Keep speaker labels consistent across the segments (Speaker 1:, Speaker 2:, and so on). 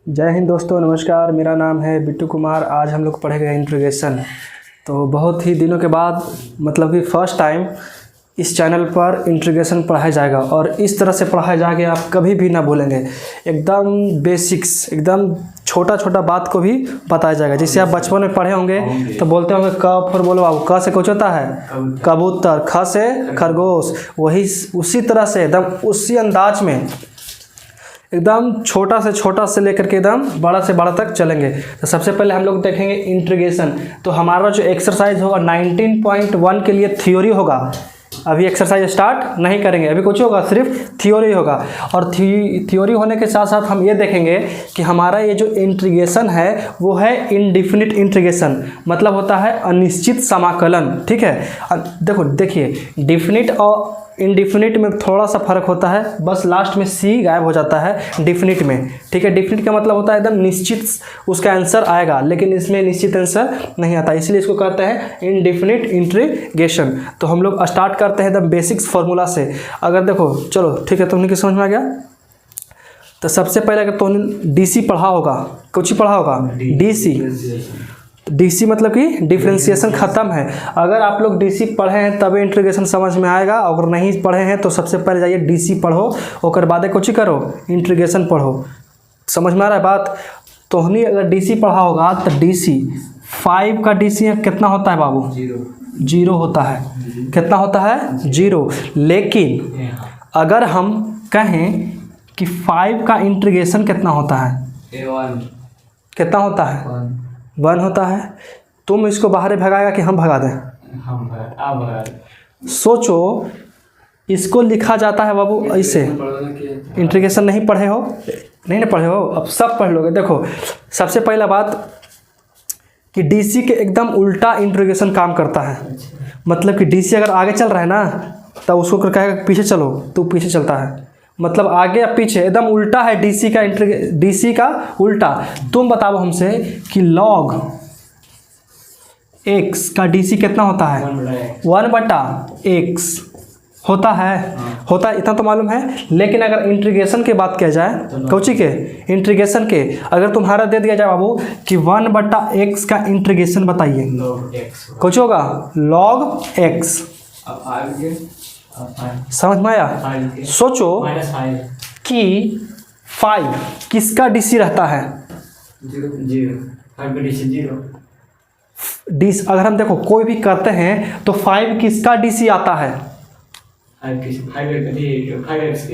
Speaker 1: जय हिंद दोस्तों, नमस्कार। मेरा नाम है बिट्टू कुमार। आज हम लोग पढ़ेंगे इंटीग्रेशन। तो बहुत ही दिनों के बाद मतलब कि फ़र्स्ट टाइम इस चैनल पर इंटीग्रेशन पढ़ाया जाएगा और इस तरह से पढ़ाया जाएगा आप कभी भी ना भूलेंगे। एकदम बेसिक्स, एकदम छोटा छोटा बात को भी बताया जाएगा। जैसे आप बचपन में पढ़े होंगे तो बोलते होंगे क फिर बोलो आप, क से कुछ होता है कबूतर, ख से खरगोश। वही उसी तरह से एकदम उसी अंदाज में एकदम छोटा से लेकर के एकदम बड़ा से बड़ा तक चलेंगे। तो सबसे पहले हम लोग देखेंगे इंटीग्रेशन। तो हमारा जो एक्सरसाइज होगा 19.1 के लिए थ्योरी होगा। अभी एक्सरसाइज स्टार्ट नहीं करेंगे, अभी कुछ होगा, सिर्फ थ्योरी होगा। और थ्योरी होने के साथ साथ हम ये देखेंगे कि हमारा ये जो इंटीग्रेशन है वो है इनडिफिनिट इंटीग्रेशन, मतलब होता है अनिश्चित समाकलन। ठीक है, देखिए डिफिनिट और इनडिफिनिट में थोड़ा सा फर्क होता है, बस लास्ट में सी गायब हो जाता है डिफिनिट में। ठीक है, डिफिनिट का मतलब होता है एकदम निश्चित उसका आंसर आएगा, लेकिन इसमें निश्चित आंसर नहीं आता, इसलिए इसको कहते हैं इनडिफिनिट इंटीग्रेशन। तो हम लोग स्टार्ट करते हैं एकदम बेसिक्स फार्मूला से। अगर देखो, चलो ठीक है, तुमने की समझ में आ गया। तो सबसे पहले अगर तुमने डीसी पढ़ा होगा, कुछ ही पढ़ा होगा, डीसी मतलब कि डिफ्रेंशिएशन ख़त्म है। अगर आप लोग डीसी पढ़े हैं तभी इंटीग्रेशन समझ में आएगा, अगर नहीं पढ़े हैं तो सबसे पहले जाइए डीसी पढ़ो, और बाद कुछ करो, इंटीग्रेशन पढ़ो। समझ में आ रहा है बात। तो हमने अगर डीसी पढ़ा होगा तो डीसी 5 का डीसी कितना होता है बाबू? जीरो होता है। कितना होता है? जीरो। लेकिन अगर हम कहें कि 5 का इंटीग्रेशन कितना होता है? कितना होता है? 1 होता है। तुम इसको बाहर भगाएगा कि हम भगा दें? हम भगा। सोचो, इसको लिखा जाता है बाबू ऐसे। इंटीग्रेशन नहीं पढ़े हो? नहीं ना पढ़े हो, अब सब पढ़ लोगे। देखो, सबसे पहला बात कि डीसी के एकदम उल्टा इंटीग्रेशन काम करता है। मतलब कि डीसी अगर आगे चल रहा है ना तो उसको कहेगा पीछे चलो, तो पीछे चलता है। मतलब आगे या पीछे एकदम उल्टा है डीसी का उल्टा। तुम बताओ हमसे कि log x का डीसी कितना होता है? 1/x होता है। होता है, इतना तो मालूम है। लेकिन अगर इंटीग्रेशन की बात किया जाए, कौची के इंटीग्रेशन के, अगर तुम्हारा दे दिया जाए बाबू कि 1/x का इंटीग्रेशन बताइए, कुछ होगा log x। समझ में आया? सोचो कि 5 किसका डीसी रहता है? डीसी अगर हम देखो कोई भी करते हैं तो 5 किसका डीसी आता है? 5x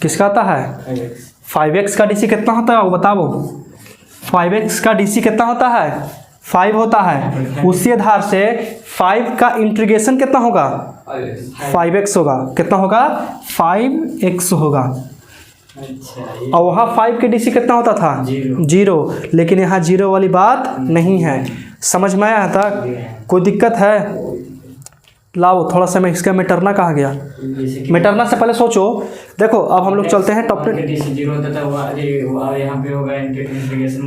Speaker 1: किसका आता है? 5x का डीसी कितना होता है वो बताओ। 5x का डीसी कितना होता है? 5 होता है। उसी आधार से 5 का इंटीग्रेशन कितना होगा? 5x होगा। कितना होगा? 5x होगा। और वहाँ 5 के डीसी कितना होता था? 0। लेकिन यहाँ 0 वाली बात नहीं है। समझ में आया था? कोई दिक्कत है? लाओ थोड़ा सा, मैं इसका मिटरना कहाँ गया? मिटरना से पहले सोचो। देखो, अब हम लोग चलते हैं टॉपिक।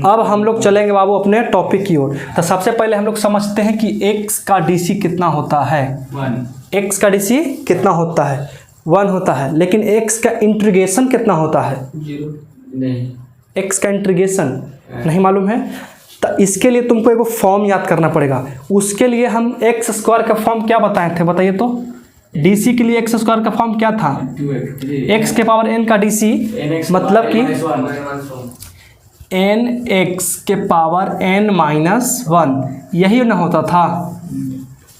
Speaker 1: अब हम लोग चलेंगे बाबू अपने टॉपिक की ओर। तो सबसे पहले हम लोग समझते हैं कि x का डीसी कितना होता है। x का डीसी कितना होता है? 1 होता है। लेकिन x का इंटीग्रेशन कितना होता है? 0 नहीं। x का इंटीग्रेशन नहीं मालूम है? तो इसके लिए तुमको एक फॉर्म याद करना पड़ेगा। उसके लिए हम x² का फॉर्म क्या बताए थे, बताइए तो। डीसी के लिए x² का फॉर्म क्या था? x के पावर n का डीसी, मतलब कि nx के पावर n-1। यही ना होता था?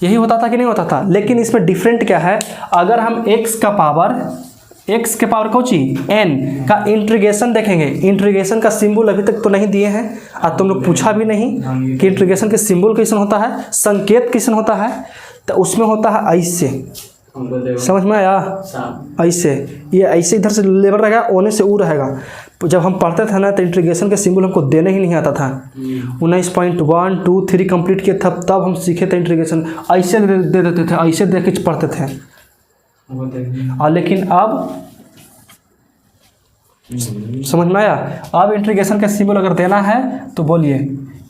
Speaker 1: यही होता था कि नहीं होता था? लेकिन इसमें डिफरेंट क्या है, अगर हम x के पावर कोची n का इंटीग्रेशन देखेंगे। इंटीग्रेशन का सिंबल अभी तक तो नहीं दिए हैं और तुम लोग पूछा भी नहीं कि इंटीग्रेशन के सिंबल कैसे होता है, संकेत कैसे होता है। तो उसमें होता है ऐसे। समझ में आया? ऐसे, ये ऐसे इधर से लेवल रहेगा, ओने से ऊ रहेगा। जब हम पढ़ते थे ना तो इंटीग्रेशन के सिंबल हमको देने ही नहीं आता था। 19.1, 2, 3 कंप्लीट किए तब हम सीखे थे इंटीग्रेशन। ऐसे दे देते थे, ऐसे देख के पढ़ते थे। और लेकिन अब समझ में आया? अब इंटीग्रेशन का सिंबल अगर देना है तो बोलिए,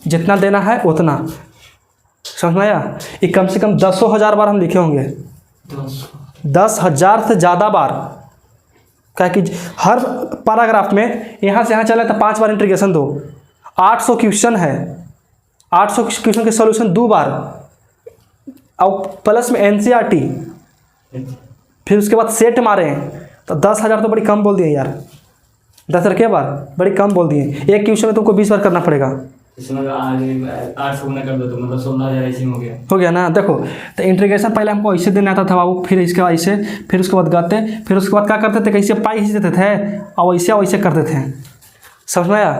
Speaker 1: जितना देना है उतना। समझ में आया? ये कम से कम 10,000 बार हम लिखे होंगे। 10,000 से ज़्यादा बार क्या कि हर पैराग्राफ में यहाँ से यहाँ चला तो 5 बार इंटीग्रेशन दो, 800 क्वेश्चन है, 800 क्वेश्चन के सॉल्यूशन 2 बार, और प्लस में एनसीईआरटी, फिर उसके बाद सेट मारे हैं, तो 10,000 तो बड़ी कम बोल दिए यार, 10,000 क्या बार बड़ी कम बोल दिए। एक क्वेश्चन में तुमको 20 बार करना पड़ेगा।
Speaker 2: इसमें 800 गुना कर दो तो मतलब 16,000 ऐसे हो
Speaker 1: गया ना। देखो तो इंटीग्रेशन पहले हमको ऐसे देना आता था बाबू, फिर इसके बाद ऐसे, फिर उसके बाद गाते, फिर उसके बाद क्या करते थे, कैसे पाई खींच देते थे और वैसे करते थे, समझ में आया।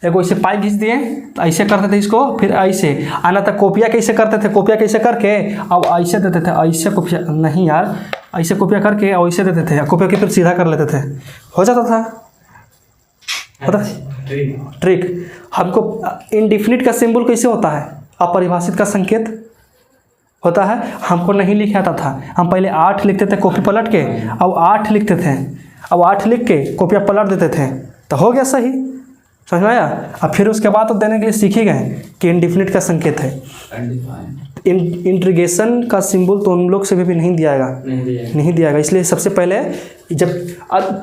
Speaker 1: एक ऐसे पाई खींच दिए तो ऐसे करते थे इसको, फिर ऐसे आना था। कोपिया कैसे करते थे, कोपिया कैसे करके अब ऐसे देते थे, ऐसे कोपिया नहीं यार, ऐसे कोपिया करके और ऐसे देते थे, कोपिया के फिर सीधा कर लेते थे, हो जाता था। पता ट्रिक हमको इनडिफिनिट का सिंबल कैसे होता है, अपरिभाषित का संकेत होता है, हमको नहीं लिखा आता था। हम पहले 8 लिखते थे कॉपी पलट के, अब 8 लिखते थे, अब 8 लिख के कॉपियाँ पलट देते थे, तो हो गया सही, समझ में आया। अब फिर उसके बाद तो देने के लिए सीख ही गए कि इनडिफिनिट का संकेत है। इंटीग्रेशन का सिंबल तो उन लोग से भी नहीं दिया जाएगा, इसलिए सबसे पहले जब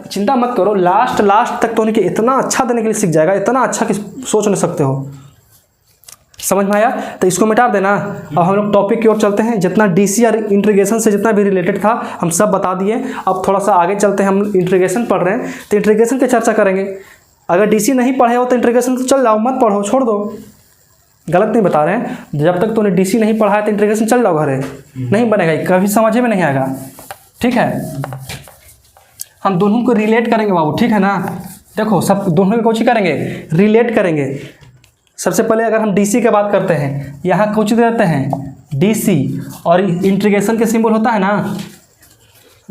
Speaker 1: चिंता मत करो, लास्ट तक तो उनके इतना अच्छा देने के लिए सीख जाएगा, इतना अच्छा कि सोच नहीं सकते हो, समझ में आया। तो इसको मिटा देना। अब हम लोग टॉपिक की ओर चलते हैं। जितना डीसी और इंटीग्रेशन से जितना भी रिलेटेड था हम सब बता दिए। अब थोड़ा सा आगे चलते हैं, हम इंटीग्रेशन पढ़ रहे हैं तो इंटीग्रेशन की चर्चा करेंगे। अगर डीसी नहीं पढ़े हो तो इंटीग्रेशन तो चल जाओ, मत पढ़ो, छोड़ दो, गलत नहीं बता रहे हैं। जब तक तूने डीसी नहीं पढ़ा है तो इंटीग्रेशन चल जाओ घरे, नहीं बनेगा, कभी समझ में नहीं आएगा, ठीक है। हम दोनों को रिलेट करेंगे बाबू, ठीक है ना। देखो सब दोनों को कुछ करेंगे, रिलेट करेंगे। सबसे पहले अगर हम डीसी की बात करते हैं, यहाँ कुछ देते हैं डीसी और इंटीग्रेशन के सिंबल होता है ना,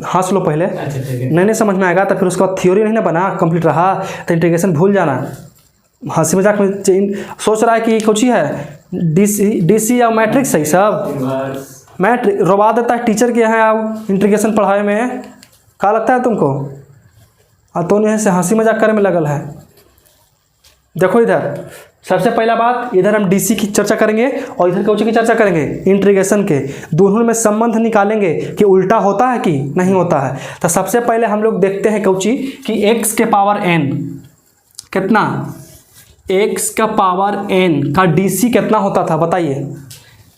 Speaker 1: हंस लो पहले, नहीं समझ में आएगा तो फिर उसका थ्योरी नहीं ना बना कंप्लीट रहा तो इंटीग्रेशन भूल जाना। हंसी मजाक में सोच रहा है कि कुछ ही है, डीसी या मैट्रिक्स है सब, मैट्रिक रोवा देता है टीचर के यहाँ आओ इंटीग्रेशन पढ़ाए में, क्या लगता है तुमको। तो यहाँ से हंसी मजाक करने में लगल है। देखो इधर सबसे पहला बात, इधर हम डीसी की चर्चा करेंगे और इधर कौची की चर्चा करेंगे, इंटीग्रेशन के। दोनों में संबंध निकालेंगे कि उल्टा होता है कि नहीं होता है। तो सबसे पहले हम लोग देखते हैं कौची कि x के पावर n कितना, x का पावर n का डीसी कितना होता था बताइए।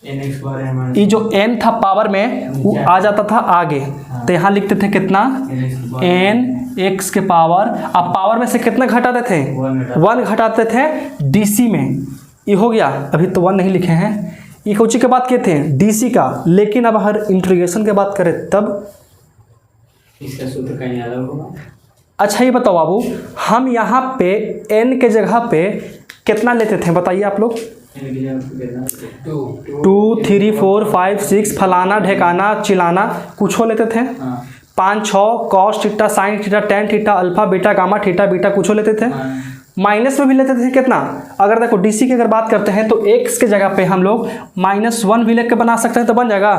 Speaker 1: ये जो n था पावर में वो आ जाता था आगे, तो यहाँ लिखते थे कितना n x के पावर, अब पावर में से कितना घटाते थे, 1 घटाते थे डीसी में, ये हो गया। अभी तो 1 नहीं लिखे हैं, ये कौची के बात किए थे डीसी का। लेकिन अब हर इंटीग्रेशन के बात करें तब
Speaker 2: इसका सूत्र कहीं अलग होगा।
Speaker 1: अच्छा ये बताओ बाबू, हम यहाँ पे n के जगह पे कितना लेते थे बताइए आप लोग, 2 3 4 5 6 फलाना ढेकाना चिलाना कुछ हो लेते थे, 5 6 cos theta sine theta tan theta alpha beta gamma theta beta कुछ हो लेते थे। माइनस में भी लेते थे कितना, अगर देखो डीसी की अगर बात करते हैं तो x के जगह पे हम लोग -1 भी लेकर के बना सकते हैं, तो बन जाएगा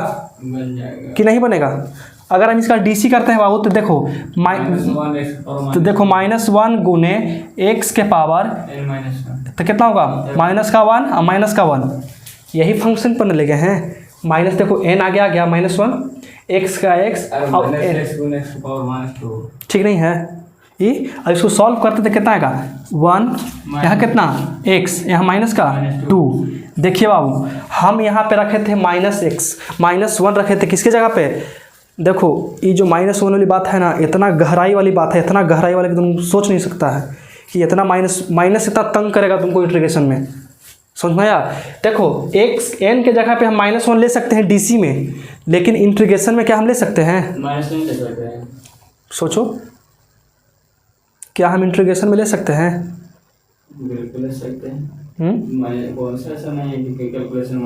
Speaker 1: कि नहीं बनेगा। अगर हम इसका डीसी करते हैं बाबू तो देखो -1 गुने x के पावर तो कितना होगा, -1 और -1, यही फंक्शन पर लगे हैं। माइनस देखो n आ गया -1, x का x और n, ठीक नहीं है ये। अब इसको सॉल्व करते थे कितना आएगा 1, यहाँ कितना x, यहाँ माइनस का 2। देखिए बाबू हम यहाँ पे रखे थे -x, -1 रखे थे किसके जगह पे, देखो ये जो -1 वाली बात है ना, इतना गहराई वाली बात है, इतना गहराई वाली तुम सोच नहीं सकता है कि इतना माइनस इतना तंग करेगा तुमको इंटीग्रेशन में, समझ में आया। देखो x n के जगह पे हम -1 ले सकते हैं डीसी में, लेकिन इंटीग्रेशन में क्या हम ले सकते हैं, सोचो क्या हम इंटीग्रेशन में ले सकते हैं,
Speaker 2: बिल्कुल ले सकते हैं। कौन सा ऐसा नहीं है कि कैलकुलेशन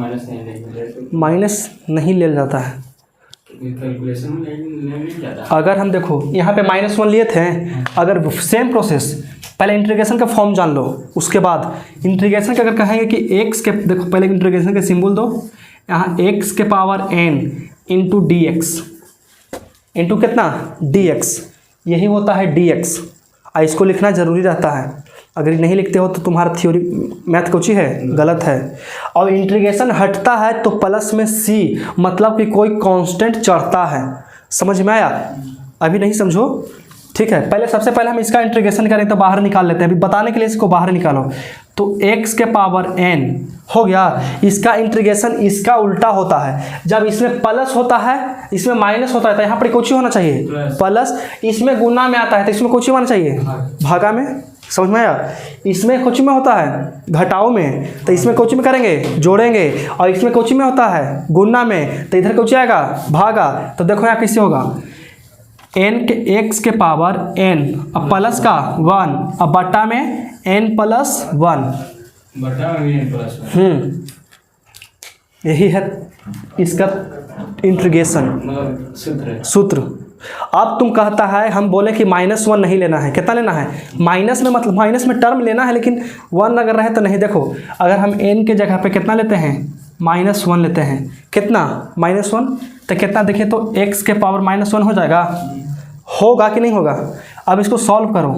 Speaker 2: माइनस
Speaker 1: नहीं ले जाता है,
Speaker 2: कैलकुलेशन में नहीं जाता।
Speaker 1: अगर हम देखो यहाँ पे -1 लिए थे, अगर सेम प्रोसेस पहले इंटीग्रेशन का फॉर्म जान लो, उसके बाद इंटीग्रेशन का अगर कहेंगे कि x के, देखो पहले इंटीग्रेशन का सिंबल दो, यहाँ x के power n into D x into कितना dx, यही होता है dx। इसको लिखना जरूरी रहता है, अगर नहीं लिखते हो तो तुम्हारा थ्योरी मैथ कुछ ही है, गलत है। और इंटीग्रेशन हटता है तो प्लस में c, मतलब कि कोई कांस्टेंट चढ़ता है, समझ में आया। अभी नहीं समझो ठीक है, पहले सबसे पहले हम इसका इंटीग्रेशन करें तो बाहर निकाल लेते हैं। अभी बताने के लिए इसको बाहर निकालो तो x के पावर n हो गया। इसका इंटीग्रेशन इसका उल्टा होता है, जब इसमें प्लस होता है इसमें माइनस होता है तो यहाँ पर कुछ होना चाहिए प्लस, इसमें गुना में आता है तो इसमें कुछ होना चाहिए भागा में। समझ में आया? इसमें कुछ में होता है घटाओ में तो इसमें कुछ में करेंगे जोड़ेंगे, और इसमें कुछ में होता है गुना में तो इधर कुछ आएगा भागा। तो देखो यहाँ कैसे होगा, n के x के पावर n अब प्लस का 1 अब बट्टा में n प्लस 1
Speaker 2: बटा में भी n प्लस 1
Speaker 1: यही है इसका इंटीग्रेशन
Speaker 2: मतलब
Speaker 1: सूत्र। अब तुम कहता है हम बोले कि -1 नहीं लेना है, कितना लेना है माइनस में, मतलब माइनस में टर्म लेना है लेकिन 1 अगर रहे तो नहीं। देखो अगर हम n के जगह पे कितना लेते हैं -1 लेते हैं, कितना -1 तो कितना देखिए तो x के पावर -1 हो जाएगा, होगा कि नहीं होगा। अब इसको सॉल्व करो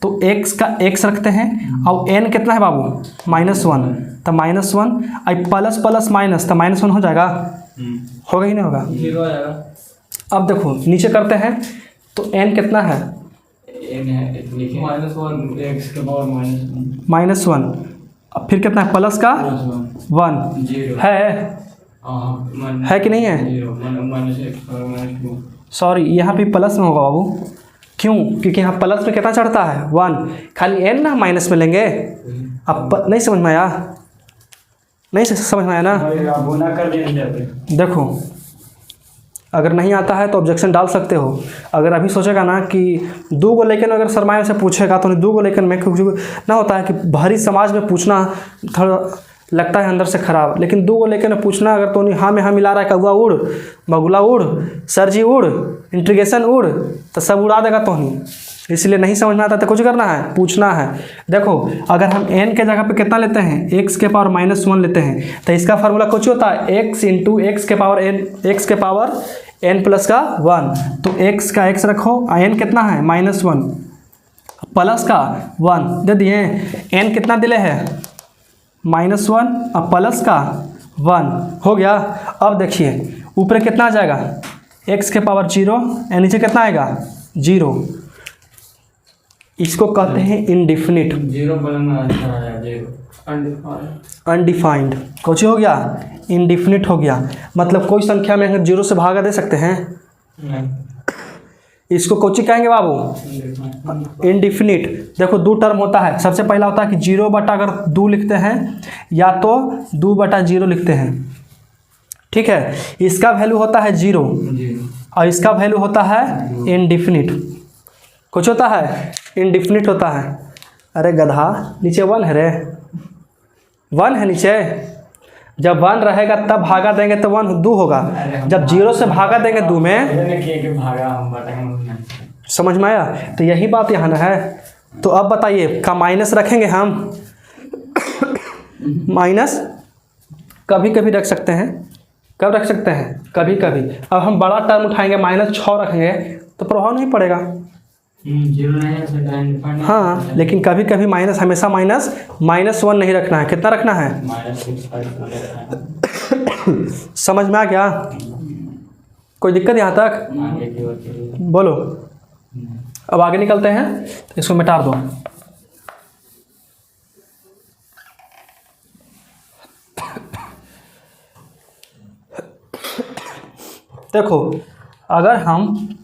Speaker 1: तो x का x रखते हैं और n कितना है बाबू -1 तो -1 अब प्लस प्लस माइनस तो -1 हो जाएगा, होगा कि नहीं होगा।
Speaker 2: 0 हो जाएगा।
Speaker 1: अब देखो नीचे करते हैं तो n कितना है
Speaker 2: n है लिखिए -1 x के पावर
Speaker 1: -1 अब फिर कितना है प्लस का 1
Speaker 2: 0
Speaker 1: है कि नहीं है।
Speaker 2: 0 -x पावर -2
Speaker 1: सॉरी यहाँ पे प्लस में होगा बाबू, क्यों क्योंकि यहाँ प्लस में कितना चढ़ता है 1, खाली n ना माइनस में लेंगे। अब नहीं समझ में आया, नहीं समझ में आया ना।
Speaker 2: गुना कर देंगे।
Speaker 1: देखो अगर नहीं आता है तो ऑब्जेक्शन डाल सकते हो। अगर अभी सोचेगा ना कि 2 को लेकर अगर सरमाया से पूछेगा तो 2 को लेकर मैं ना होता है कि बाहरी समाज में पूछना थोड़ा लगता है अंदर से ख़राब, लेकिन 2 को लेकर पूछना अगर तो हाँ में हाँ मिला रहा है कौआ उड़ बगुला उड़ सरजी उड़ इंटीग्रेशन उड़ तो सब उड़ा देगा तो नहीं, इसलिए नहीं समझ में आता तो कुछ करना है पूछना है। देखो अगर हम n के जगह पे कितना लेते हैं x के पावर -1 लेते हैं तो इसका फार्मूला कुछ होता है x इंटू x के पावर n प्लस का 1, तो x का x रखो n कितना है -1 प्लस का 1 दे दिए, n कितना दिले है -1 अब प्लस का 1 हो गया। अब देखिए ऊपर कितना आ जाएगा x के पावर 0 और नीचे कितना आएगा 0, इसको कहते हैं इनडिफिनिट
Speaker 2: 0 बनना है 0
Speaker 1: अनडिफाइंड। कुछ हो गया इनडिफिनिट हो गया, मतलब कोई संख्या में अगर 0 से भागा दे सकते हैं,
Speaker 2: नहीं
Speaker 1: इसको कोची कहेंगे बाबू इनडिफिनिट। देखो 2 टर्म होता है, सबसे पहला होता है कि 0 बटा अगर 2 लिखते हैं या तो 2 बटा 0 लिखते हैं, ठीक है। इसका वैल्यू होता है 0 और इसका वैल्यू होता है इनडिफिनिट। कुछ होता है इनडिफिनिट होता है। अरे गधा नीचे 1 है रे, 1 है नीचे, जब 1 रहेगा तब भागा देंगे तो 1 2 होगा, जब 0 से भागा देंगे 2 में समझ में आया। तो यही बात यहाँ ना है। तो अब बताइए का माइनस रखेंगे हम माइनस कभी कभी रख सकते हैं, कब रख सकते हैं कभी कभी। अब हम बड़ा टर्म उठाएंगे -6 रखेंगे तो प्रभाव नहीं पड़ेगा,
Speaker 2: 0 नहीं
Speaker 1: हाँ, लेकिन कभी कभी माइनस हमेशा -1 नहीं रखना है, कितना रखना है समझ में आ गया। कोई दिक्कत यहाँ तक बोलो। अब आगे निकलते हैं, इसको मिटा दो। देखो अगर हम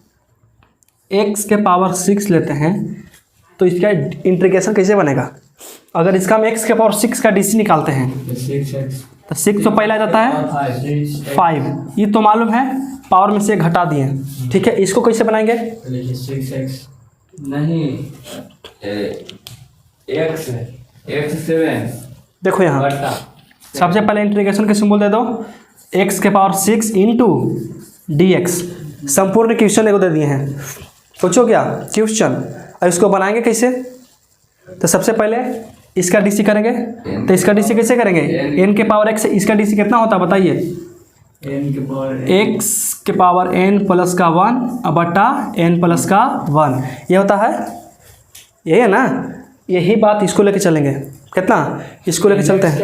Speaker 1: x के पावर 6 लेते हैं तो इसका इंटीग्रेशन कैसे बनेगा। अगर इसका हम x के पावर 6 का DC निकालते हैं तो 6 तो पहला जाता है 5, ये तो मालूम है, पावर में से घटा दिए, ठीक है। इसको कैसे बनाएंगे
Speaker 2: 6x नहीं x 7
Speaker 1: देखो यहाँ सबसे पहले इंटीग्रेशन के सिंबल दे दो, x के पावर 6 इंटू dx, संपूर्ण क्वेश्चन एगो दे दिए हैं, सोचो क्या क्वेश्चन। अब इसको बनाएंगे कैसे, तो सबसे पहले इसका DC करेंगे, तो इसका DC कैसे करेंगे n के पावर x, इसका DC कितना होता है बताइए x के पावर n प्लस का 1 बटा n प्लस का 1, ये होता है, यही है ना। यही बात इसको लेके चलेंगे, कितना इसको लेके चलते हैं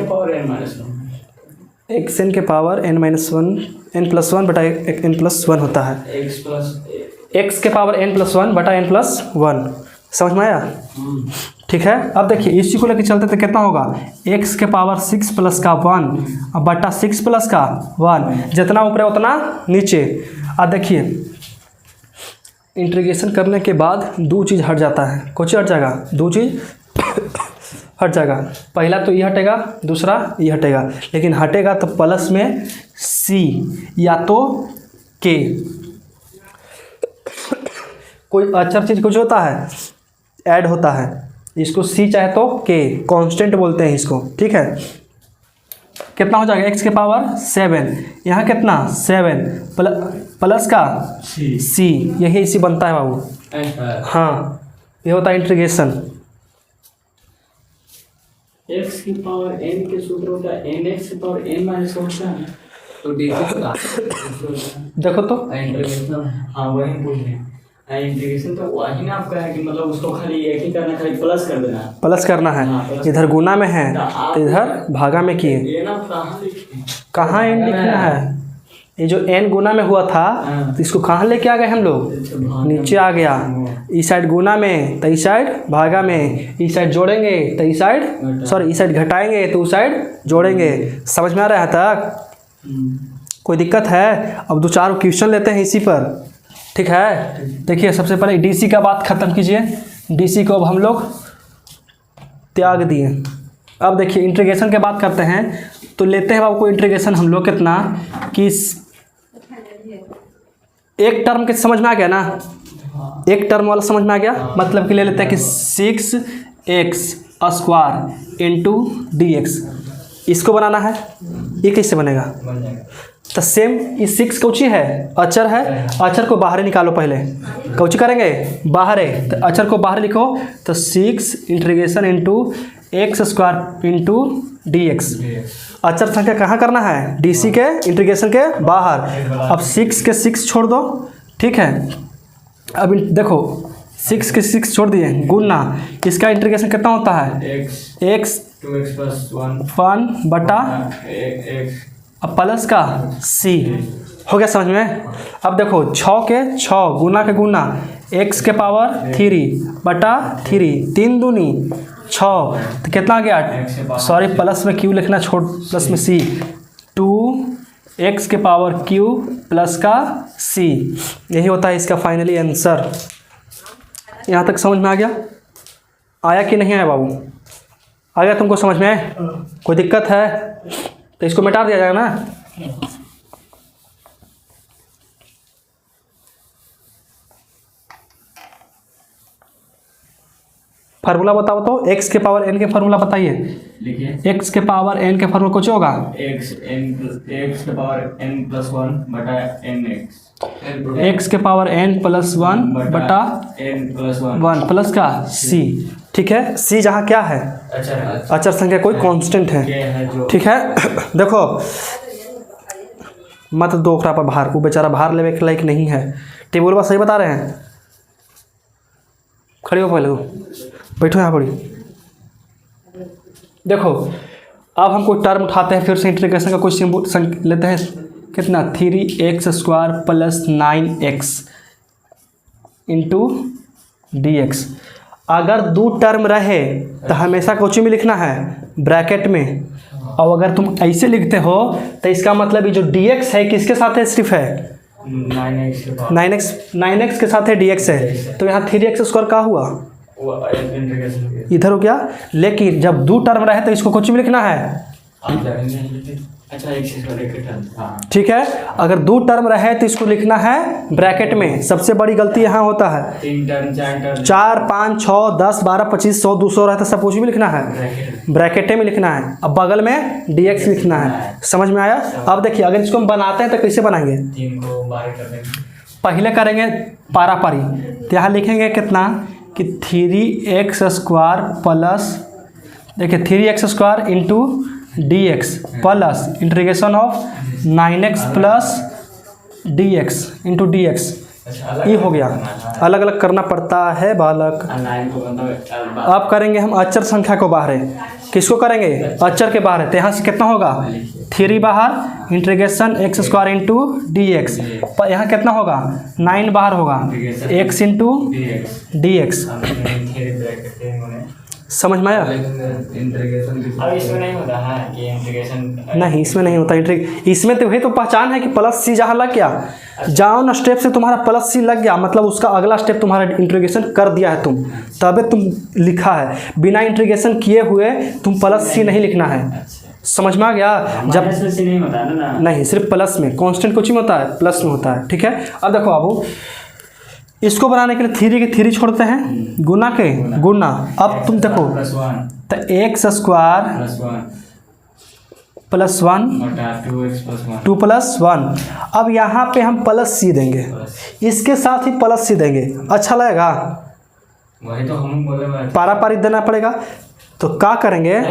Speaker 1: x n के पावर n-1 n+1 बटा n+1 होता है एक्स के पावर n प्लस 1 बटा n प्लस 1। समझ में आया? ठीक है। अब देखिए इसी को लेकर चलते तो कितना होगा, x के पावर 6 प्लस का 1 अब बटा 6 प्लस का 1, जितना ऊपर है उतना नीचे। अब देखिए इंटीग्रेशन करने के बाद दो चीज़ हट जाता है। कुछ हट जाएगा, दो चीज़ हट जाएगा। पहला तो ये हटेगा, दूसरा ये हटेगा, लेकिन हटेगा तो प्लस में c या तो k। कोई अचर चीज़ कुछ होता है ऐड होता है, इसको c चाहे तो k, कांस्टेंट बोलते हैं इसको। ठीक है। कितना हो जाएगा, x के पावर 7, यहाँ कितना 7 प्लस का c, यही इसी बनता है बाबू। हाँ, ये होता है इंटीग्रेशन।
Speaker 2: x की पावर n के सूत्र होता है nx की पावर n माइनस होता है, तो dx का
Speaker 1: देखो तो
Speaker 2: इंटीग्रेशन। हाँ वही बोल रहे हैं, इंटीग्रेशन तो वही ना आपका है कि मतलब उसको खाली एक ही करना, खाली प्लस कर देना,
Speaker 1: प्लस करना है।
Speaker 2: प्लस
Speaker 1: इधर गुना में है तो इधर भागा में किए।
Speaker 2: ये ना कहाँ लिखे,
Speaker 1: कहाँ n लिखना है, ये जो n गुना में हुआ था तो इसको कहाँ लेके आ गए हम लोग, नीचे आ गया। इस साइड गुना में तो इस साइड भागा में, इस साइड जोड़ेंगे तो इस साइड, सॉरी इस साइड घटाएंगे तो उस साइड जोड़ेंगे। समझ में आ रहा है तक? कोई दिक्कत है? अब दो चार क्वेश्चन लेते हैं इसी पर। ठीक है। देखिए सबसे पहले डीसी का बात ख़त्म कीजिए, डीसी को अब हम लोग त्याग दिए। अब देखिए इंटीग्रेशन के बात करते हैं, तो लेते हैं बाबू को इंटीग्रेशन हम लोग कितना, कि एक टर्म के समझ में आ गया ना, एक टर्म वाला समझ में आ गया। मतलब कि ले लेते हैं कि 6x² इंटू डी, इसको बनाना है। ये कैसे बनेगा, तो सेम इस 6 कौची है, अचर है, अचर को बाहर निकालो। पहले कौची करेंगे, बाहर है, तो अचर को बाहर लिखो, तो 6 integration into x² into D. अचर संख्या कहाँ करना है, डीसी के इंटीग्रेशन के बाहर। अब 6 के 6 छोड़ दो। ठीक है। अब देखो 6 के 6 छोड़ दिए, गुना इसका इंटीग्रेशन कितना होता है, x
Speaker 2: 2x प्लस
Speaker 1: 1 बटा
Speaker 2: x
Speaker 1: अब प्लस का c। हो गया समझ में? अब देखो 6 के 6 गुना के गुना, x के पावर 3 बटा 3, 3 दूनी 6, तो कितना आ गया, सॉरी प्लस में q लिखना, छोड़ प्लस में c, 2x के पावर q प्लस का c। यही होता है इसका फाइनली आंसर। यहाँ तक समझ में आ गया? आया कि नहीं आया बाबू? आ गया तुमको समझ में? कोई दिक्कत है तो इसको मिटा दिया जाएगा ना। फार्मूला बताओ तो, x के पावर n के फार्मूला बताइए।
Speaker 2: लिखिए,
Speaker 1: x के पावर n के फार्मूला कुछ होगा,
Speaker 2: x के पावर n प्लस 1 बटा nx,
Speaker 1: x के पावर n प्लस 1 बटा
Speaker 2: n प्लस
Speaker 1: 1 प्लस का c। ठीक है। c जहाँ क्या है, अचर संख्या, कोई कांस्टेंट है। ठीक है। देखो मत दो ओकरा पर भार, वो बेचारा भार लेवे के लायक नहीं है। टेबल पर सही बता रहे हैं। खड़ी हो पहले, बैठो यहाँ पड़ी। देखो अब हम कोई टर्म उठाते हैं, फिर से इंटीग्रेशन का कोई सिंबल लेते हैं। कितना, 3x² plus 9x into D. अगर दो टर्म रहे तो हमेशा कोची में लिखना है, ब्रैकेट में। और अगर तुम ऐसे लिखते हो तो इसका मतलब ये जो dx है किसके साथ है, सिर्फ है 9x के साथ है, dx है। तो यहाँ 3x² का हुआ, इधर हो गया। लेकिन जब दो टर्म रहे तो इसको कुछ भी लिखना है। ठीक है। अगर दो टर्म रहे तो इसको लिखना है ब्रैकेट में। सबसे बड़ी गलती यहाँ होता है, 4 5 6 10 12 25 100 200 रहता, सब कुछ भी लिखना है ब्रैकेट में लिखना है। अब बगल में dx लिखना है। समझ में आया? अब देखिए अगर इसको हम बनाते हैं तो कैसे बनाएंगे, पहले करेंगे पारा पारी। तो यहाँ लिखेंगे कितना कि 3x² प्लस, देखिए 3x² into dx plus integration of 9x plus dx into dx। ये हो गया। अलग अलग करना पड़ता है बालक। अब करेंगे हम अचर संख्या को बाहर है। किसको करेंगे, अचर के बाहर है। तो यहाँ से कितना होगा, 3 बाहर, integration x square into D x. यहाँ कितना होगा 9 बाहर होगा, एक्स इंटू डी एक्स। समझ में आया?
Speaker 2: अब इसमें नहीं होता है कि इंटीग्रेशन,
Speaker 1: नहीं इसमें नहीं होता इसमें तो वही तो पहचान है कि प्लस सी जहाँ लग गया, जाओ ना स्टेप से तुम्हारा प्लस सी लग गया, मतलब उसका अगला स्टेप तुम्हारा इंटीग्रेशन कर दिया है तुम, तबे तुम लिखा है। बिना इंटीग्रेशन किए हुए तुम प्लस सी नहीं लिखना है। समझ में आ गया? जब
Speaker 2: से नहीं होता है ना,
Speaker 1: नहीं सिर्फ प्लस में, कांस्टेंट कुछ में होता है, प्लस में होता है। ठीक है, अब देखो बाबू, इसको बनाने के लिए 3 के 3 छोड़ते हैं, गुना के गुना। अब तुम देखो तो एक्स स्क्वायर प्लस 1 2 प्लस 1। अब यहाँ पे हम प्लस सी देंगे, इसके साथ ही प्लस सी देंगे, अच्छा लगेगा?
Speaker 2: वही तो हम बोले,
Speaker 1: पारा पारी देना पड़ेगा। तो क्या करेंगे,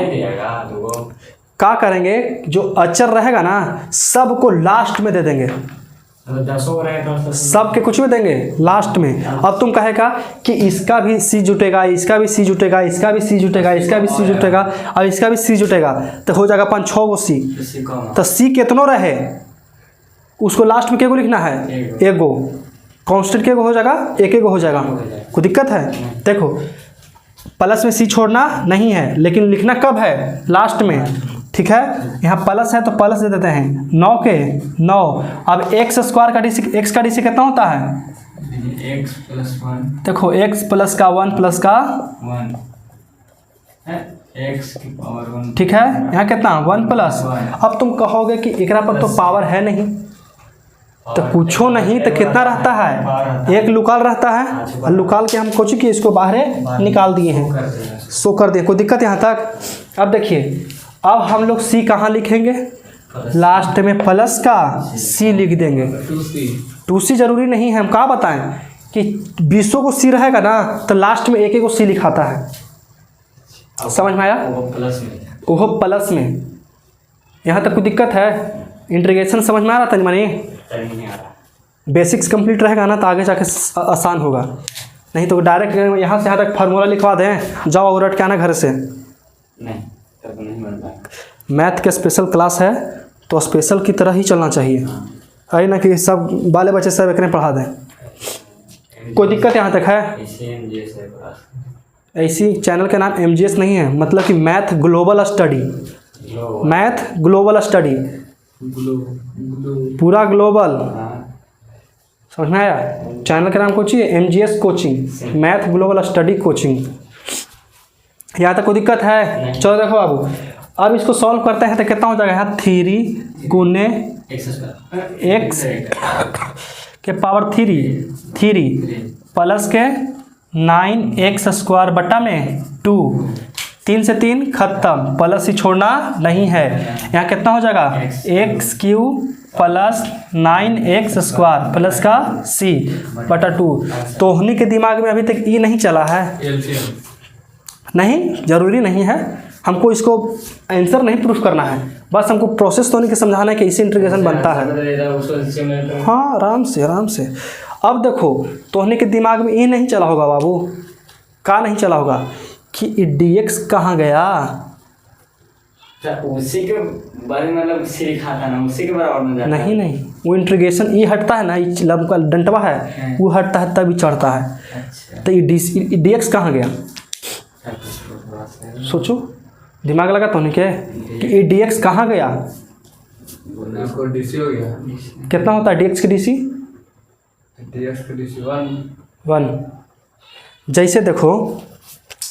Speaker 1: क्या करेंगे, जो अचर रहेगा ना सबको लास्ट में दे देंगे, सब के कुछ में देंगे लास्ट में। अब तुम कहेगा कि इसका भी सी जुटेगा, इसका भी सी जुटेगा, इसका भी सी जुटेगा, इसका भी सी जुटेगा और इसका भी सी जुटेगा, तो हो जाएगा 5-6 गो सी। तो सी कितनों रहे उसको लास्ट में क्या को लिखना है, एक गो। कांस्टेंट के गो हो जाएगा, एक हो जाएगा। कोई दिक्कत है? देखो प्लस में सी छोड़ना नहीं है, लेकिन लिखना कब है, लास्ट में। ठीक है, यहाँ प्लस है तो प्लस दे देते हैं, 9 के 9। अब एक्स स्क्वायर का डीसी, एक्स का डीसी कितना होता है,
Speaker 2: एक्स प्लस 1।
Speaker 1: देखो एक्स प्लस का 1 प्लस का
Speaker 2: 1 एक्स की पावर 1।
Speaker 1: ठीक है, यहाँ कितना 1 प्लस। अब तुम कहोगे कि एकरा पर तो पावर है नहीं, तो पूछो नहीं तो कितना रहता है, एक लुकाल रहता है, और लुकाल के हम कुछ किए इसको बाहर निकाल दिए हैं, सो कर दिए। कोई दिक्कत यहाँ तक? अब देखिए, अब हम लोग सी कहाँ लिखेंगे, लास्ट में प्लस का सी लिख देंगे। 2c जरूरी नहीं है, हम कहाँ बताएं कि 20 को सी रहेगा ना तो लास्ट में एक को सी लिखाता है। समझ में आया? वो प्लस में। यहाँ तक कोई दिक्कत है? इंटीग्रेशन समझ में आ रहा था मानी? बेसिक्स कंप्लीट रहेगा ना तो आगे जाके आसान होगा, नहीं तो डायरेक्ट यहाँ से यहाँ तक फार्मूला लिखवा दें, जाओ और रट के आना घर से।
Speaker 2: नहीं
Speaker 1: मैथ के स्पेशल क्लास है तो स्पेशल की तरह ही चलना चाहिए, है ना कि सब बाले बच्चे सब एक पढ़ा दें। कोई दिक्कत यहाँ तक है? ऐसी चैनल का नाम MGS नहीं है, मतलब कि math global study, math global study, पूरा ग्लोबल। समझ में आया? चैनल का नाम कुछ है MGS coaching, math global study coaching. यहाँ तक कोई दिक्कत है? चलो देखो बाबू, अब इसको सॉल्व करते हैं तो कितना हो जाएगा, यहाँ 3 गुने एक्स के पावर 3 प्लस के 9x स्क्वायर बटा में 2, 3 से 3 खत्म, प्लस ही छोड़ना नहीं है। यहाँ कितना हो जाएगा, x cube plus 9x square plus का c बटा 2। तो उन्हीं के दिमाग में अभी तक ये नहीं चला है, नहीं जरूरी नहीं है, हमको इसको आंसर नहीं प्रूफ करना है, बस हमको प्रोसेस तो नहीं कि समझाना है कि इसी इंटीग्रेशन बनता है। हाँ आराम से आराम से। अब देखो तोहने के दिमाग में ये नहीं चला होगा बाबू, का नहीं चला होगा कि dx कहाँ गया,
Speaker 2: उसी के बारे में मतलब सीखा था ना, उसी के बराबर में जाता
Speaker 1: नहीं नहीं, वो इंटीग्रेशन ये हटता है ना, ये लंबा डंटवा है वो हटता है तभी चढ़ता है। तो ये dx कहाँ गया, सोचो दिमाग लगा तो नहीं कि ये dx कहाँ गया,
Speaker 2: इसको डीसी हो गया।
Speaker 1: कितना होता है dx के डीसी,
Speaker 2: dx का डीसी
Speaker 1: 1। जैसे देखो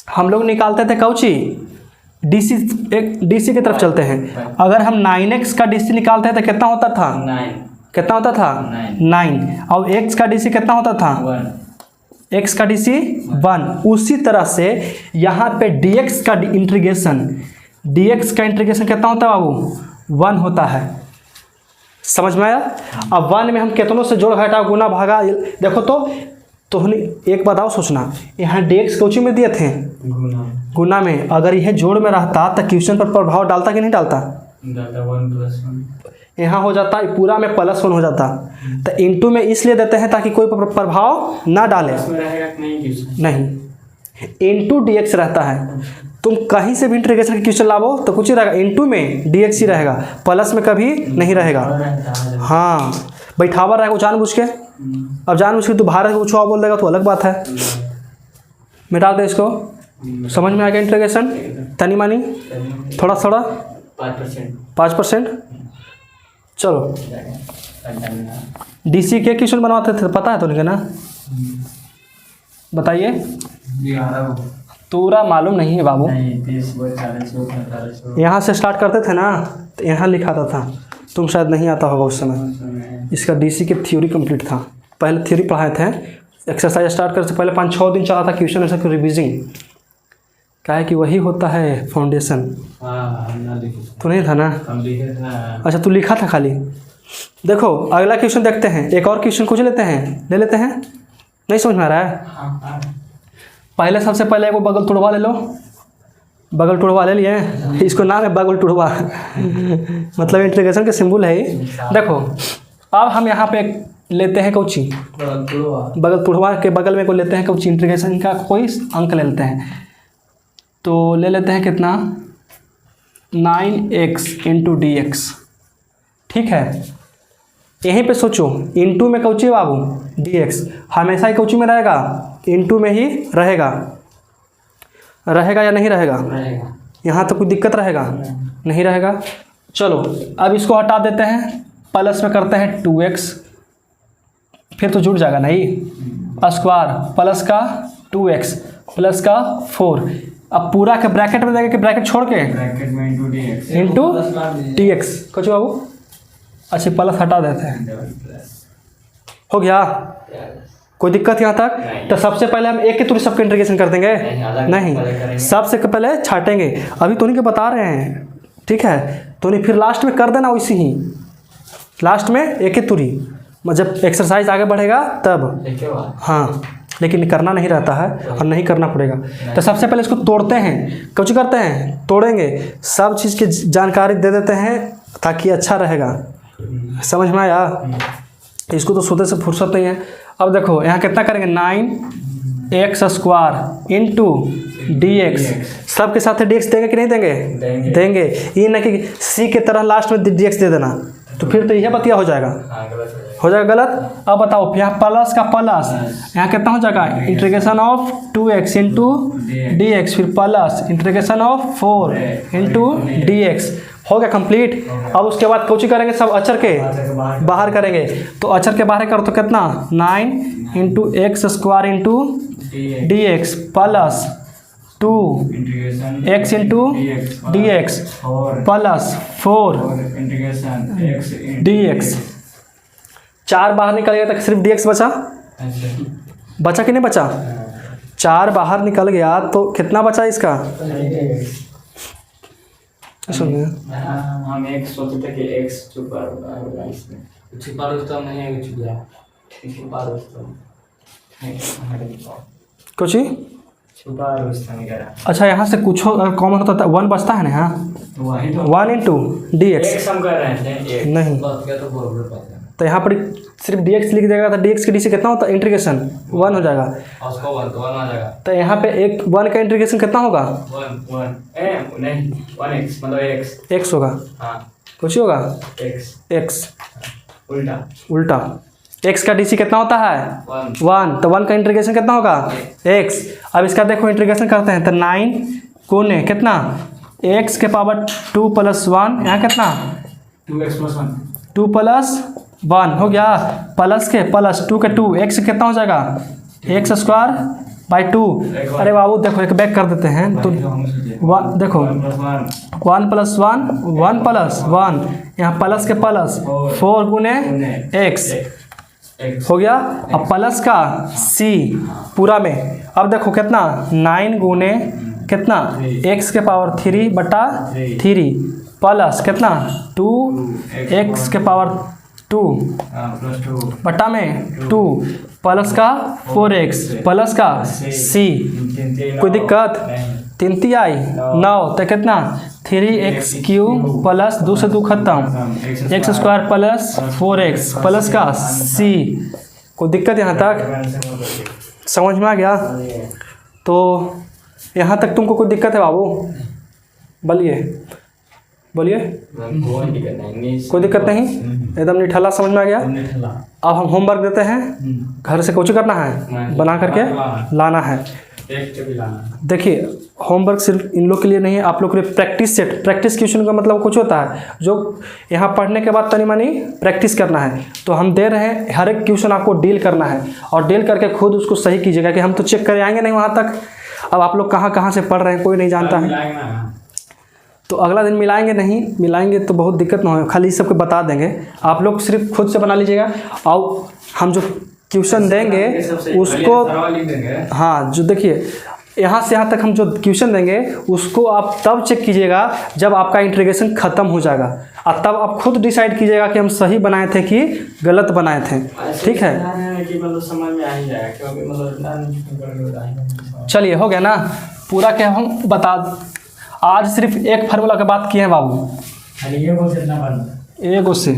Speaker 1: हम लोग निकालते थे कौची डीसी, एक डीसी की तरफ चलते हैं, अगर हम 9x का डीसी निकालते हैं तो कितना होता था,
Speaker 2: 9
Speaker 1: कितना होता था 9, और x का डीसी कितना होता था
Speaker 2: 1,
Speaker 1: x का डीसी 1। उसी तरह से यहाँ पे dx का इंटीग्रेशन, dx का इंटीग्रेशन कितना होता है बाबू, 1 होता है। समझ में आया? अब 1 में हम कितनों से जोड़ घटा गुना भागा, देखो तो एक बताओ सोचना, यहाँ dx कोची में दिए थे गुना में, अगर यह जोड़ में रहता तो क्वेश्चन पर प्रभाव डालता कि नहीं डालता,
Speaker 2: 1+1
Speaker 1: यहाँ हो जाता पूरा में +1 हो जाता। तो इंटू में इसलिए देते हैं ताकि कोई प्रभाव ना डाले, नहीं इंटू dx रहता है। तुम कहीं से भी इंटीग्रेशन का क्वेश्चन लाओ तो कुछ ही रहेगा, इनटू में dx ही रहेगा, प्लस में कभी नहीं रहेगा। हाँ बैठावा रहेगा जानबूझ के। अब जानबूझ के तू भारत कुछ और बोल देगा तो अलग बात है। मिटा दे इसको। समझ में आ गया इंटीग्रेशन? तनी मानी थोड़ा थोड़ा 5%। चलो डीसी के क्वेश्चन बनवाते थे पता है तो नहीं ना? बताइए। पूरा मालूम नहीं है बाबू। यहाँ से स्टार्ट करते थे ना तो यहाँ लिखाता था, तुम शायद नहीं आता होगा उस समय। इसका डीसी के थ्योरी कंप्लीट था, पहले थ्योरी पढ़ाए थे। एक्सरसाइज स्टार्ट करने से पहले 5-6 दिन चला था क्वेश्चन ऐसा रिविजिंग। क्या है कि वही होता है फाउंडेशन। तो नहीं था ना? अच्छा तू लिखा था खाली। देखो अगला क्वेश्चन देखते हैं, एक और क्वेश्चन कुछ ले लेते हैं। नहीं समझ में आ रहा है? पहले सबसे पहले वो बगल तुड़वा ले लो। बगल तुड़वा ले लिए, इसको नाम है बगल तुड़वा मतलब इंटीग्रेशन के सिंबल है। देखो अब हम यहाँ पे लेते हैं कौची, बगल तुड़वा के बगल में को लेते हैं कौची, इंटीग्रेशन का कोई अंक ले लेते हैं। तो ले लेते हैं कितना, 9x × dx। ठीक है, यहीं पे सोचो इनटू में कौची बाबू dx, हमेशा ही कौची में रहेगा, इनटू में ही रहेगा या नहीं रहेगा? यहाँ तो कोई दिक्कत रहेगा? नहीं रहेगा। चलो अब इसको हटा देते हैं, प्लस में करते हैं 2x, फिर तो जुड़ जाएगा नहीं, स्क्वायर प्लस का 2x प्लस का 4। अब पूरा के ब्रैकेट में देंगे कि ब्रैकेट छोड़ के इंटू dx कुछ बाबू। अच्छा प्लस हटा देते हैं, हो गया? कोई दिक्कत यहाँ तक? तो सबसे पहले हम एक के थ्रू सबके इंटीग्रेशन कर देंगे? नहीं, सबसे पहले छाटेंगे। अभी तो नहीं के बता रहे हैं, ठीक है? तो नहीं फिर लास्ट में कर देना वैसे ही, लास्ट में एक के थ्रू, जब एक्सरसाइज आगे बढ़ेगा तब। हाँ लेकिन करना नहीं रहता है और नहीं करना पड़ेगा। तो सबसे पहले इसको तोड़ते हैं, कुछ करते हैं तोड़ेंगे, सब चीज़ की जानकारी दे देते हैं ताकि अच्छा रहेगा। समझ में आया? इसको तो सोते से फुर्सत नहीं है। अब देखो यहाँ कितना करेंगे, 9x² × dx। सब के साथ dx देंगे कि नहीं देंगे? देंगे। ये ना कि c के तरह लास्ट में dx दे देना, तो फिर तो यह बतिया हो जाएगा। हो जाएगा गलत। अब बताओ यहाँ प्लस का प्लस, यहाँ कितना हो जाएगा, इंटीग्रेशन ऑफ 2x × dx, फिर प्लस इंटीग्रेशन ऑफ 4 × dx। हो गया कंप्लीट। अब उसके बाद कोची करेंगे, सब अचर के बाहर करेंगे। तो अचर के बाहर करो तो कितना, 9 × x² × dx plus 2x × dx plus 4 dx। 4 बाहर निकल गया तो सिर्फ dx बचा। बचा कि नहीं बचा? 4 बाहर निकल गया तो कितना बचा इसका? सुनिए
Speaker 2: हम एक सोचते थे कि x छुपा होगा, इसमें छुपा रुस्तम नहीं है, छुपा रुस्तम
Speaker 1: कुछ ही
Speaker 2: छुपा रुस्तम करा।
Speaker 1: अच्छा यहाँ से कुछ कॉमन होता था, 1 बचता है ना? हाँ 1 × dx
Speaker 2: x हम कर रहे थे,
Speaker 1: नहीं तो यहाँ पर सिर्फ dx लिख देगा तो dx के डी से कितना होता है, इंटीग्रेशन 1 हो जाएगा।
Speaker 2: उसको 1 आ जाएगा। तो
Speaker 1: यहाँ पे एक 1 का इंटीग्रेशन कितना होगा?
Speaker 2: 1 नहीं 1x मतलब
Speaker 1: x होगा।
Speaker 2: हाँ
Speaker 1: कुछ ही होगा x उल्टा। x का डी कितना होता है? 1। तो 1 का इंटीग्रेशन कितना होगा? x। अब इसका देखो इंटीग्रेशन करते हैं तो 9 गुने कितना, x के पावर 2 + 1, यहाँ कितना 2 + 1 हो गया, प्लस के प्लस 2 के 2, x कितना हो जाएगा, x² 2। अरे बाबू देखो एक बैक कर देते हैं तो देखो 1 + 1 1 + 1, यहाँ प्लस के प्लस 4 गुने x हो गया। अब प्लस का c पूरा में, अब देखो कितना 9 गुने कितना x के पावर 3/3 प्लस कितना 2x के पावर 2 बटा में 2 प्लस का 4x प्लस का c। कोई दिक्कत? 3 आई 9 तो कितना 3x³ प्लस 2 से 2 खत्म, x² प्लस 4x प्लस का c। कोई दिक्कत यहाँ तक? समझ में आ गया? तो यहाँ तक तुमको कोई दिक्कत है बाबू? बोलिए बोलिए। कोई दिक्कत नहीं, एकदम निठल्ला समझ में आ गया। अब हम होमवर्क देते हैं, घर से कुछ करना है, बना करके लाना है। देखिए होमवर्क सिर्फ इन लोग के लिए नहीं है, आप लोग के लिए प्रैक्टिस सेट। प्रैक्टिस क्वेश्चन का मतलब कुछ होता है जो यहाँ पढ़ने के बाद तनी मनी प्रैक्टिस करना है। तो हम दे रहे हैं, हर एक क्वेश्चन आपको डील करना है और डील करके खुद उसको सही कीजिएगा कि हम तो चेक कर आएंगे नहीं वहाँ तक। अब आप लोग कहाँ कहाँ से पढ़ रहे हैं कोई नहीं जानता है, तो अगला दिन मिलाएंगे नहीं, मिलाएंगे तो बहुत दिक्कत ना हो, खाली इस सबको बता देंगे। आप लोग सिर्फ खुद से बना लीजिएगा और हम जो क्वेश्चन देंगे उसको, हाँ जो देखिए यहाँ से यहाँ तक हम जो क्वेश्चन देंगे उसको आप तब चेक कीजिएगा जब आपका इंटीग्रेशन ख़त्म हो जाएगा, और तब आप खुद डिसाइड कीजिएगा कि हम सही बनाए थे कि गलत बनाए थे। ठीक है, चलिए हो गया ना पूरा। क्या हम बता, आज सिर्फ एक फार्मूला की बात किए हैं बाबू, एगो से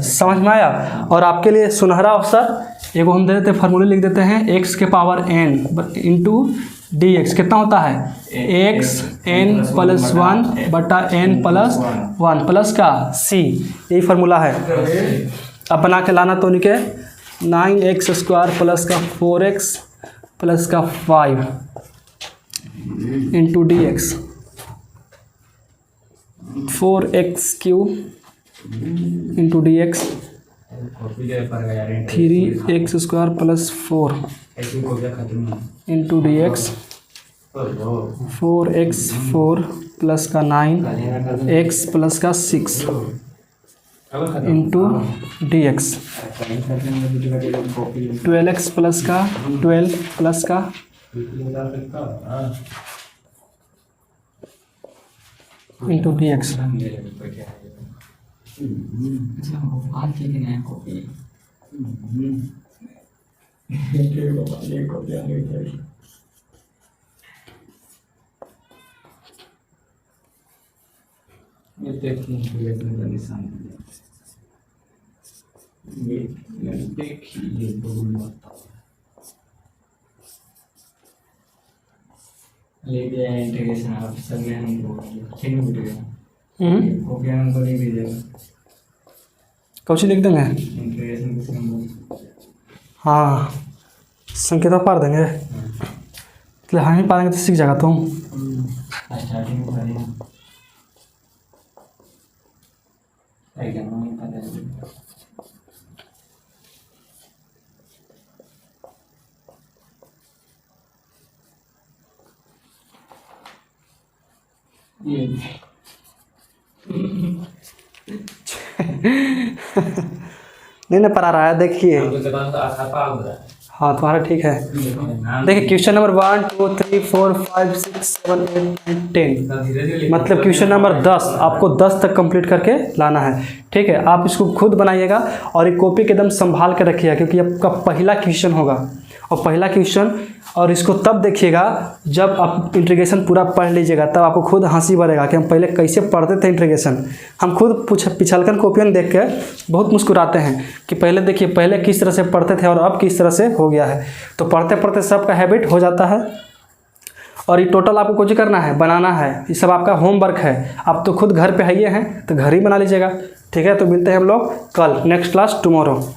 Speaker 1: समझ में आया। और आपके लिए सुनहरा अवसर, एगो हम दे देते फार्मूले लिख देते हैं, x के power n into D x कितना होता है, x n प्लस 1 बटा n प्लस 1 प्लस का c, यही फार्मूला है। अब बना के लाना तो निके 9x स्क्वायर प्लस का 4x प्लस का 5 into D x, 4x cube into D x 3x square plus 4 into D x 4x4 plus का 9x प्लस का 6 into D x 12x plus का 12 प्लस का इंटू डी एक्स।
Speaker 2: इंटीग्रेशन आप सब में हमको नहीं दीजिएगा,
Speaker 1: कौन सी लिख देंगे? हाँ संकेत पार देंगे, इसलिए हम ही पाएंगे तो सीख जाएगा तुम।
Speaker 2: स्टार्टिंग में
Speaker 1: नहीं ना पढ़ा रहा है, देखिए हाँ तुम्हारा ठीक है। देखिए क्वेश्चन नंबर 1 2 3 4 5 6 7 8 9 10, मतलब क्वेश्चन नंबर 10 आपको 10 तक कंप्लीट करके लाना है। ठीक है, आप इसको खुद बनाइएगा और एक कॉपी के एकदम संभाल के रखिएगा, क्योंकि आपका पहला क्वेश्चन होगा और पहला क्वेश्चन, और इसको तब देखिएगा जब आप इंटीग्रेशन पूरा पढ़ लीजिएगा, तब आपको खुद हंसी बढ़ेगा कि हम पहले कैसे पढ़ते थे इंटीग्रेशन। हम खुद पिछलकन कॉपियन देख के बहुत मुस्कुराते हैं कि पहले देखिए पहले किस तरह से पढ़ते थे और अब किस तरह से हो गया है। तो पढ़ते पढ़ते सबका हैबिट हो जाता है। और ये टोटल आपको कुछ करना है, बनाना है, ये सब आपका होमवर्क है। आप तो खुद घर पे आइए हैं तो घर ही बना लीजिएगा। ठीक है, तो मिलते हैं हम लोग कल, नेक्स्ट क्लास टुमारो।